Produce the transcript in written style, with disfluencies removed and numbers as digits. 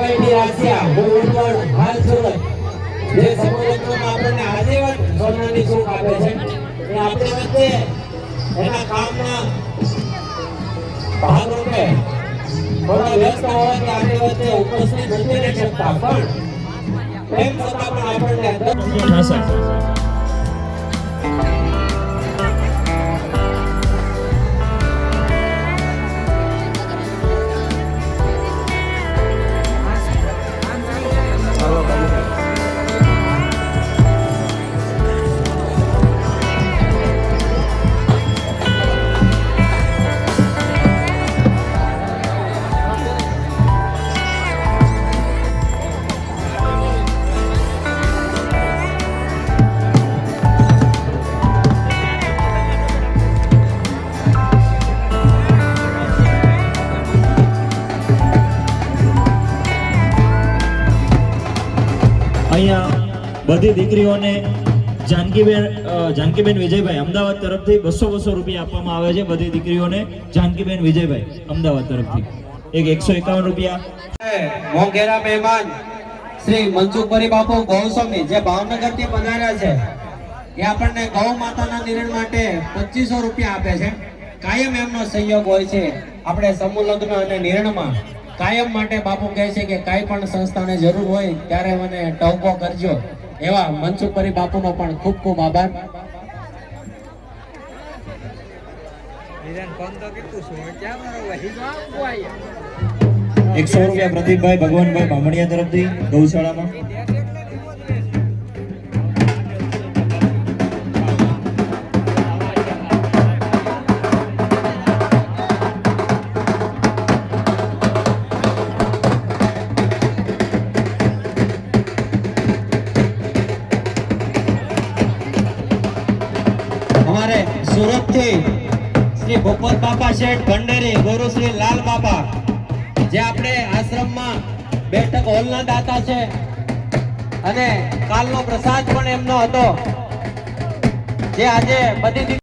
એફઆઈડી રાશિયા ભૂવન હાલ સુરત જે સમૂહમાં આપણને આજીવન સોનાની સુખ આપે છે એ આપણી વચ્ચે એના કામના ભાગરૂપે થોડા વ્યસ્ત હોવાથી આપણી વચ્ચે ઉપસ્થિત નથી રહી શકતા પણ તેમ છતાં પણ આપણને અહીંયા બધી દીકરીઓને જાનકીબેન વિજયભાઈ અમદાવાદ તરફથી 200 રૂપિયા આપવામાં આવે છે. બધી દીકરીઓને જાનકીબેન વિજયભાઈ અમદાવાદ તરફથી એક 151 રૂપિયા. મોંઘેરા મહેમાન શ્રી મનસુખભાઈ બાપુ ગૌસ્વામી જે ભાવનગર થી પધાર્યા છે એ આપણને ગૌ માતાના નિર્ણય માટે 2500 રૂપિયા આપે છે. કાયમ એમનો સહયોગ હોય છે આપણે સમૂહ લગ્ન અને નિર્ણયમાં. કાયમ માટે બાપુ કહે છે કે કાંઈ પણ સંસ્થાને જરૂર હોય ત્યારે મને ટવકો કરજો. એવા મનસુખભાઈ બાપુનો પણ ખૂબ ખૂબ આભાર. 100 રૂપિયા પ્રદીપભાઈ ભગવાનભાઈ બામણિયા તરફથી ગૌશાળામાં. અમારે સુરત થી શ્રી ભોપત બાપા શેઠ ભંડેરી ગુરુ શ્રી લાલ બાપા જે આપણે આશ્રમમાં બેઠક હોલના દાતા છે અને કાલનો પ્રસાદ પણ એમનો હતો જે આજે બધી